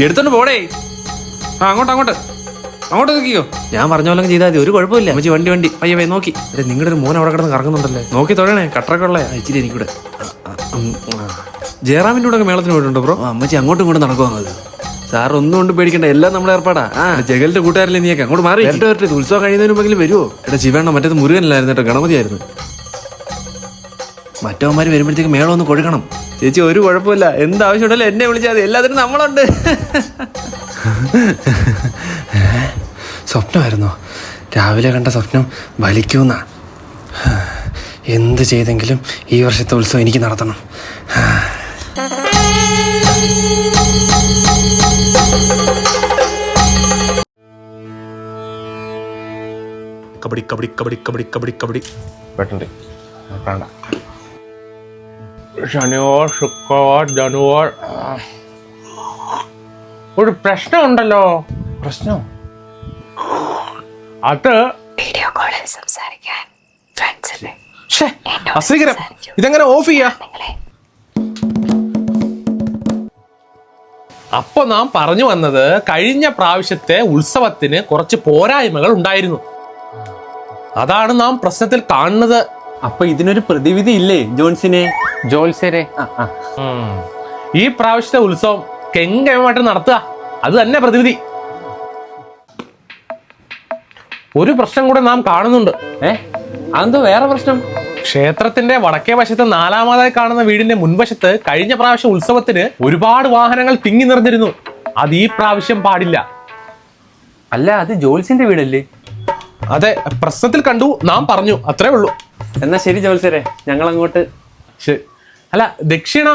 എടുത്തോണ്ട് പോടേ. അങ്ങോട്ട് അങ്ങോട്ട് അങ്ങോട്ട് നോക്കിയോ. ഞാൻ പറഞ്ഞ പോലെ ചെയ്താൽ മതി, ഒരു കുഴപ്പമില്ല. അമ്മച്ചി വണ്ടി വണ്ടി പയ്യവേ നോക്കി. നിങ്ങളുടെ ഒരു മോൻ അവിടെ കിടന്ന് കറങ്ങുന്നുണ്ടല്ലേ, നോക്കി തൊഴണേ. കട്ടറൊക്കെ ഉള്ള ഇച്ചിരി എനിക്കൂടെ. ജയറാമിൻ്റെ കൂടെ മേളത്തിന് പോയിട്ടുണ്ടോ ബ്രോ? അമ്മച്ചി അങ്ങോട്ടും ഇങ്ങോട്ടും നടക്കുവാങ്ങത്. സാർ ഒന്നും കൊണ്ട് പേടിക്കണ്ട, എല്ലാം നമ്മളെ ഏർപ്പാടാ. ജഗലിന്റെ കൂട്ടുകാരല്ലേ നീയൊക്കെ, അങ്ങോട്ട് മാറി. ഇത് ഉത്സവം കഴിയുന്നതിന് മുമ്പെങ്കിലും വരുമോ? എടാ ശിവേണ്ണ, മറ്റേത് മുരുകനല്ലായിരുന്നു കേട്ടോ, ഗണപതിയായിരുന്നു. മറ്റവന്മാർ വരുമ്പോഴത്തേക്ക് മേളം ഒന്ന് കൊഴുക്കണം. ചേച്ചി ഒരു കുഴപ്പമില്ല, എന്താവശ്യം ഉണ്ടല്ലോ എന്നെ വിളിച്ചാൽ മതി, എല്ലാത്തിനും നമ്മളുണ്ട്. സ്വപ്നമായിരുന്നോ? രാവിലെ കണ്ട സ്വപ്നം വലിക്കൂന്നാ. എന്ത് ചെയ്തെങ്കിലും ഈ വർഷത്തെ ഉത്സവം എനിക്ക് നടത്തണം. കബഡി കബഡി കബഡി കബഡി കബഡി കബഡി പെട്ടെന്ന് വേണ്ട. ശനിവാർ ശുക്രവാർ ജനുവാർ ഒരു പ്രശ്നമുണ്ടല്ലോ. പ്രശ്നം അത് അസ്വീകരം. ഇതെങ്ങനെ ഓഫ് ചെയ്യാ? അപ്പൊ നാം പറഞ്ഞു വന്നത്, കഴിഞ്ഞ പ്രാവശ്യത്തെ ഉത്സവത്തിന് കുറച്ച് പോരായ്മകൾ ഉണ്ടായിരുന്നു. അതാണ് നാം പ്രശ്നത്തിൽ കാണുന്നത്. അപ്പൊ ഇതിനൊരു പ്രതിവിധി ഇല്ലേ ജോൺസിനെ? ജോത്സ്യരെ ഈ പ്രാവശ്യത്തെ ഉത്സവം കെങ്കേമമായിട്ട് നടത്തുക, അത് തന്നെ പ്രതിവിധി. ഒരു പ്രശ്നം കൂടെ നാം കാണുന്നുണ്ട്. അതെന്തോ വേറെ പ്രശ്നം? ക്ഷേത്രത്തിന്റെ വടക്കേ വശത്ത് നാലാമതായി കാണുന്ന വീടിന്റെ മുൻവശത്ത് കഴിഞ്ഞ പ്രാവശ്യം ഉത്സവത്തിന് ഒരുപാട് വാഹനങ്ങൾ തിങ്ങി നിറഞ്ഞിരുന്നു. അത് ഈ പ്രാവശ്യം പാടില്ല. അല്ല, അത് ജോൽസിന്റെ വീടല്ലേ? അതെ, പ്രശ്നത്തിൽ കണ്ടു, നാം പറഞ്ഞു, അത്രേ ഉള്ളൂ. എന്നാ ശരി ജോൽസരെ, ഞങ്ങൾ അങ്ങോട്ട്. അല്ല, ദക്ഷിണ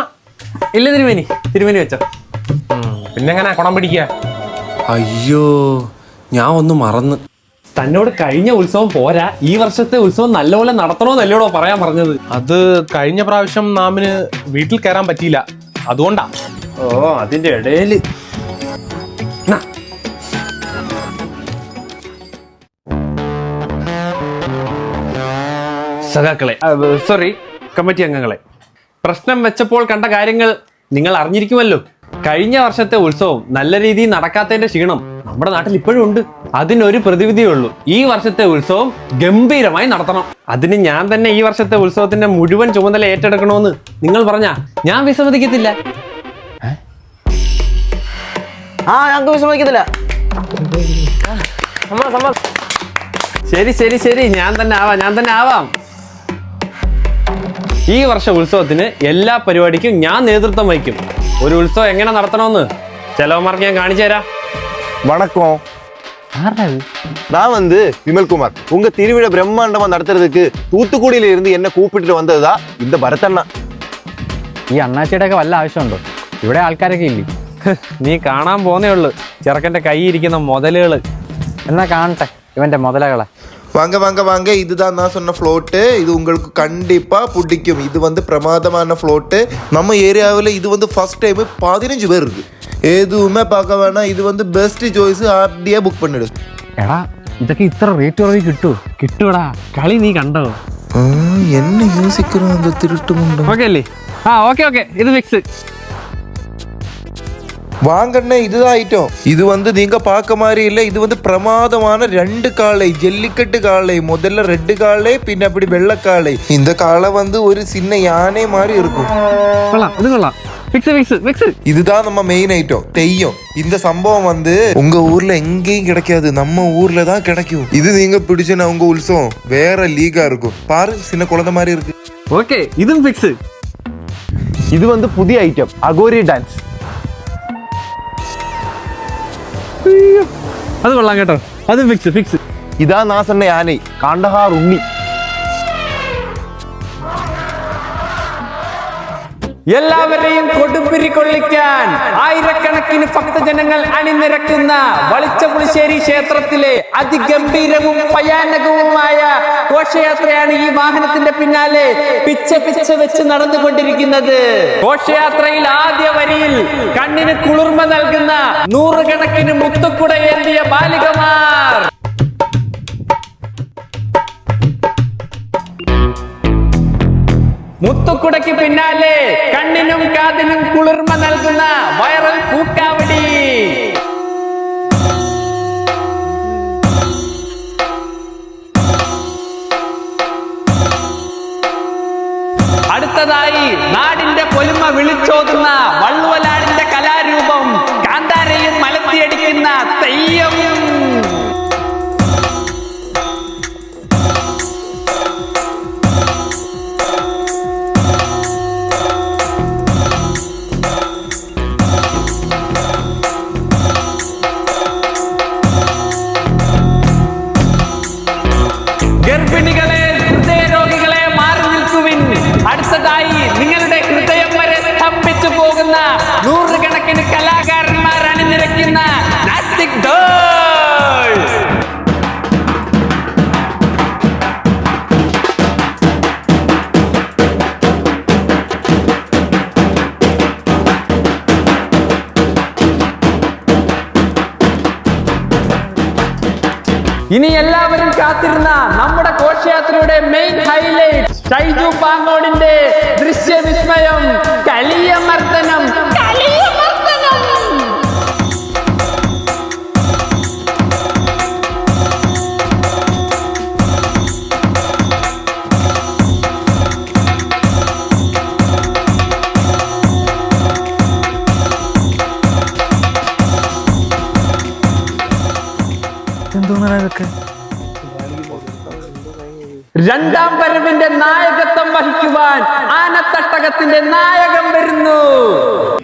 ഇല്ല തിരുമേനി വെച്ചോ. പിന്നെങ്ങനെ കുണം പിടിക്കുക? അയ്യോ, ഞാൻ ഒന്ന് മറന്ന്. തന്നോട് കഴിഞ്ഞ ഉത്സവം പോരാ, ഈ വർഷത്തെ ഉത്സവം നല്ലപോലെ നടത്തണോന്നല്ലോടോ പറയാൻ പറഞ്ഞത്. അത് കഴിഞ്ഞ പ്രാവശ്യം നാമിന് വീട്ടിൽ കയറാൻ പറ്റിയില്ല, അതുകൊണ്ടാ. ഓ, അതിന്റെ ഇടയില് സഖാക്കളെ, സോറി കമ്മിറ്റി അംഗങ്ങളെ, പ്രശ്നം വെച്ചപ്പോൾ കണ്ട കാര്യങ്ങൾ നിങ്ങൾ അറിഞ്ഞിരിക്കുമല്ലോ. കഴിഞ്ഞ വർഷത്തെ ഉത്സവം നല്ല രീതിയിൽ നടക്കാത്തതിന്റെ ക്ഷീണം നമ്മുടെ നാട്ടിൽ ഇപ്പോഴും ഉണ്ട്. അതിനൊരു പ്രതിവിധിയേ ഉള്ളൂ, ഈ വർഷത്തെ ഉത്സവം ഗംഭീരമായി നടത്തണം. അതിന് ഞാൻ തന്നെ ഈ വർഷത്തെ ഉത്സവത്തിന്റെ മുഴുവൻ ചുമതല ഏറ്റെടുക്കണമെന്ന് നിങ്ങൾ പറഞ്ഞാ ഞാൻ വിസമ്മതിക്കത്തില്ല. ഞങ്ങൾക്ക് വിസമ്മതിക്കത്തില്ല. ശരി ശരി ശരി, ഞാൻ തന്നെ ആവാം. ഈ വർഷ ഉത്സവത്തിന് എല്ലാ പരിപാടിക്കും ഞാൻ നേതൃത്വം വഹിക്കും. ഒരു ഉത്സവം എങ്ങനെ നടത്തണമെന്ന് ചെലവന്മാർക്ക് ഞാൻ കാണിച്ചു തരാം. வணக்கம். நான் விமல்குமார். உங்க திருவிழா பிரம்மாண்டமா நடத்துறதுக்கு தூத்துக்குடியில இருந்து என்ன கூப்பிட்டு வந்ததுதான் இந்த ഭരതണ്ണ. ഈ അണ്ണാച്ചിയുടെ ഒക്കെ വല്ല ആവശ്യമുണ്ടോ? ഇവിടെ ആൾക്കാരൊക്കെ ഇല്ലേ? നീ കാണാൻ പോന്നേ ഉള്ളു ചെറുക്കന്റെ കൈ ഇരിക്കുന്ന മുതലുകള്. എന്നാ കാണട്ടെ ഇവന്റെ മുതലകളെ. வாங்க வாங்க வாங்க, இதுதான் நான் சொன்ன ஃப்ளோட்டு. இது உங்களுக்கு கண்டிப்பா பிடிக்கும். இது பிரமாதமான ஃப்ளோட்டு. நம்ம ஏரியாவில் இது ஃபர்ஸ்ட் டைம் 15 பேர் இருக்கு. எதுவுமே பார்க்க வேணாம். இது பெஸ்ட் ചോയ്സ്. ആർഡിയെ ബുക്ക് பண்ணிடு. എടാ, ഇതൊക്കെ ഇത്ര റേറ്റ് കുറവ് കിട്ടൂടാ. കളി നീ കണ്ടോ? என்ன யோசிக்கிறோம் அந்த திருட்டு முண்டை. ഓക്കെ അല്ലേ? ഓക്കെ ഇത് ഫിക്സ്. வாங்கண்ணே, இதுதான் ஐட்டம். இது நீங்க பார்க்க மாதிரி இல்லை. இது பிரமாதமான 2 காளை, ஜல்லிக்கட்டு காளை. முதல்ல ரெட் காளை, பின்ன அப்படி வெள்ளை காளை. இந்த காளை ஒரு சின்ன யானை மாதிரி இருக்கும். കൊള്ളാം. ഫിക്സ്. இதுதான் நம்ம மெயின் ஐட்டம், தெய்யம். இந்த சம்பவம் உங்க ஊர்ல எங்கேயும் கிடைக்காது, நம்ம ஊர்ல தான் கிடைக்கும். இது நீங்க பிடிச்சனா உங்க உற்சவம் வேற லீகா இருக்கும். பாரு, சின்ன குழந்தை மாதிரி இருக்கு. ഓക്കെ, ഇതും ഫിക്സ്. இது புதிய ஐட்டம், அகோரி டான்ஸ். അത് കൊള്ളാം കേട്ടോ, അതും ഫിക്സ്. இதான் நான் சொன்ன யானை, காண்டஹார் உண்ணி. എല്ലാവരെയും കൊടുമ്പിരി കൊള്ളിക്കാൻ ആയിരക്കണക്കിന് ഭക്തജനങ്ങൾ അണിനിരക്കുന്ന വളിച്ചപുളിശ്ശേരി ക്ഷേത്രത്തിലെ അതിഗംഭീരവും ഭയാനകവുമായ ഘോഷയാത്രയാണ് ഈ വാഹനത്തിന്റെ പിന്നാലെ പിച്ച വെച്ച് നടന്നുകൊണ്ടിരിക്കുന്നത്. ഘോഷയാത്രയിൽ ആദ്യ വരിയിൽ കണ്ണിന് കുളിർമ നൽകുന്ന 100 കണക്കിന് മുത്തുക്കുട ഏന്തിയ ബാലികമാർ. മുത്തുക്കുടയ്ക്ക് പിന്നാലെ കണ്ണിനും കാതിനും കുളിർമ നൽകുന്ന വൈറൽ ഇനി എല്ലാവരും കാത്തിരുന്ന നമ്മുടെ ഘോഷയാത്രയുടെ മെയിൻ ഹൈലൈറ്റ് ഷൈജു പാങ്ങോടിന്റെ ദൃശ്യവിസ്മയം കളിയമർദ്ദനം. രണ്ടാം വരവിന്റെ നായകത്വം വഹിക്കുവാൻ ആനത്തട്ടകത്തിന്റെ നായകൻ വരുന്നു.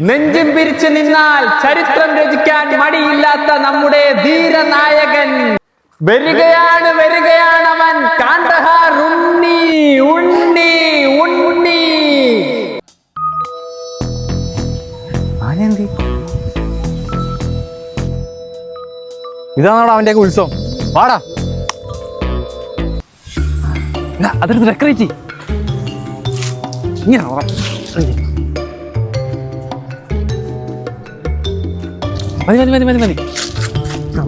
നെഞ്ചും പിരിച്ചു നിന്നാൽ ചരിത്രം രചിക്കാൻ മടിയില്ലാത്ത നമ്മുടെ ധീരനായകൻ വരികയാണ് അവൻ. കാണ്ഡഹാർ ഉണ്ണി ഉണ്ണി ഉണ്ണി. ഇതാണോടാ അവന്റെ ഉത്സവം? വാടാ, അതെടുത്ത് ഡെക്കറേറ്റ് ഇങ്ങനെ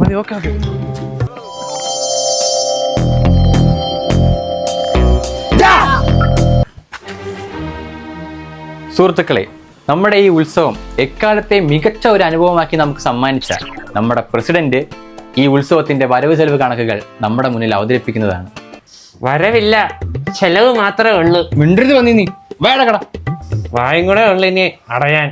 മതി. ഓക്കെ. സുഹൃത്തുക്കളെ, നമ്മുടെ ഈ ഉത്സവം എക്കാലത്തെ മികച്ച ഒരു അനുഭവമാക്കി നമുക്ക് സമ്മാനിച്ച നമ്മുടെ പ്രസിഡന്റ് ഈ ഉത്സവത്തിന്റെ വരവ് ചെലവ് കണക്കുകൾ നമ്മുടെ മുന്നിൽ അവതരിപ്പിക്കുന്നതാണ്. വരവില്ല, ചെലവ് മാത്രമേ ഉള്ളൂ. മിണ്ടരുത് വന്നി നീ വേടകട വായും കൂടെ ഉള്ളു ഇനി അടയാൻ.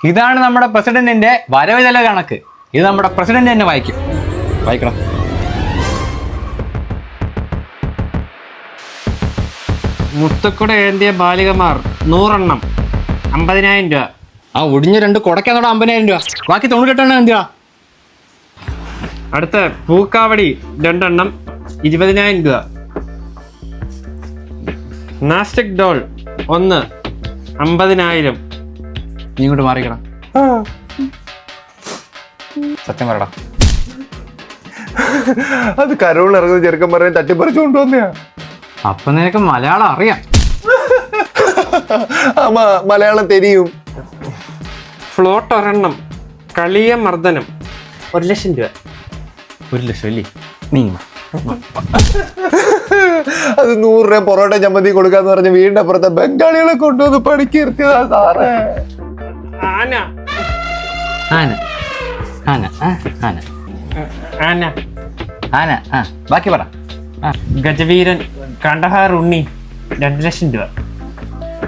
ഇതാണ് നമ്മുടെ പ്രസിഡന്റിന്റെ വരവ് ചെലവ് കണക്ക്. ഇത് നമ്മുടെ പ്രസിഡന്റ് തന്നെ വായിക്കണം. മുത്തുക്കുട ഏന്തിയ ബാലികമാർ 100 എണ്ണം 50,000 രൂപ. ആ ഒടിഞ്ഞ 2 കൊടക്കാന്നോടെ 50,000 രൂപ, ബാക്കി 98 എണ്ണം എന്തിനാ? അടുത്ത പൂക്കാവടി 2 എണ്ണം 20,000 രൂപ. നാസ്റ്റിക് ഡോൾ 1 50,000. നീ ഇങ്ങോട്ട് മാറിക്കണം. സത്യം പറയടാ. അത് കരോളിൽ ഇറങ്ങുന്ന ചെറുക്കൻ പറയാൻ തട്ടിപ്പറിച്ചു കൊണ്ടുവന്നയാ. അപ്പൊ നിനക്ക് മലയാളം അറിയാം? മലയാളം തെരിയും. ഫ്ലോട്ട് 1 എണ്ണം കളിയമർദ്ദനം 1,00,000 രൂപ. 1,00,000 അല്ലേ? നീ അത് 100 രൂപ പൊറോട്ട ചമ്മന്തി കൊടുക്കാന്ന് പറഞ്ഞ് വീടിന്റെ അപ്പുറത്തെ ബംഗാളികളെ കൊണ്ടുവന്ന് പണിക്കിരുത്തിയതാ സാറേ. ആന ആന ആന ആന ആന ആന ആ ബാക്കി പറ. ഗജവീരൻ കാണ്ഡഹാർ ഉണ്ണി 2,00,000 രൂപ.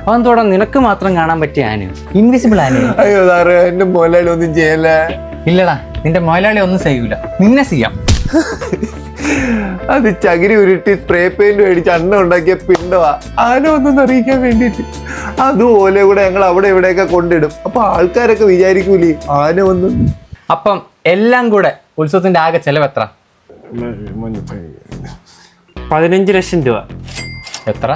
അതെന്തോടാ നിനക്ക് മാത്രം കാണാൻ പറ്റിയ ആന? ഇൻവിസിബിൾ ആന? അയ്യോ സാറേ, എന്റെ മുതലാളി ഒന്നും ചെയ്യല്ല. ഇല്ലടാ, നിന്റെ മുതലാളി ഒന്നും ചെയ്യൂല, നിന്നെ ചെയ്യാം. അത് ചകിരി ഉരുട്ടി സ്പ്രേ പെയിന്റ് മേടിച്ച് അണ്ണ ഉണ്ടാക്കിയ പിണ്ടവാ. ആന ഒന്നും അറിയിക്കാൻ വേണ്ടിട്ട് അതുപോലെ കൂടെ ഞങ്ങൾ അവിടെ ഇവിടെയൊക്കെ കൊണ്ടിടും. അപ്പൊ ആൾക്കാരൊക്കെ വിചാരിക്കൂലേ ആന ഒന്നും. അപ്പം എല്ലാം കൂടെ ഉത്സവത്തിന്റെ ആകെ ചെലവ് എത്ര? 15,00,000 രൂപ. എത്ര?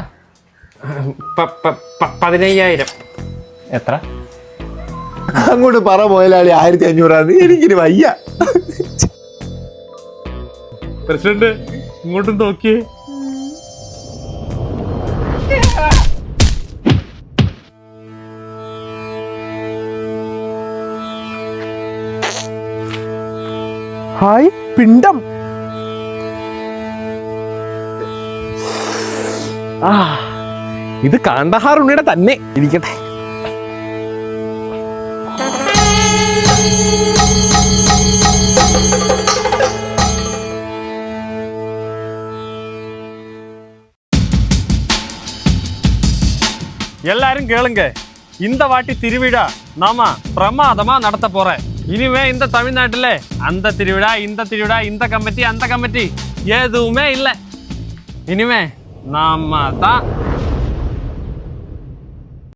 15,000. എത്ര? അങ്ങോട്ട് പറ മുതലാളി. 1,500 എനിക്കിനി വയ്യ. പ്രസിഡന്റ് ഇങ്ങോട്ടും നോക്കിയേ. ഹായ് പിണ്ടം. ഇത് കാണ്ഡഹാർ ഉണ്ണിയുടെ തന്നെ ഇരിക്കട്ടെ. எல்லாரும் கேளுங்க, இந்த வாட்டி திருவிழா நாம பிரமாதமா நடத்த போறேன். இனிமே இந்த தமிழ்நாட்டுல அந்த திருவிழா இந்த திருவிழா இந்த கமிட்டி அந்த கமிட்டி எதுவுமே இல்லை. இனிமே நாம தான்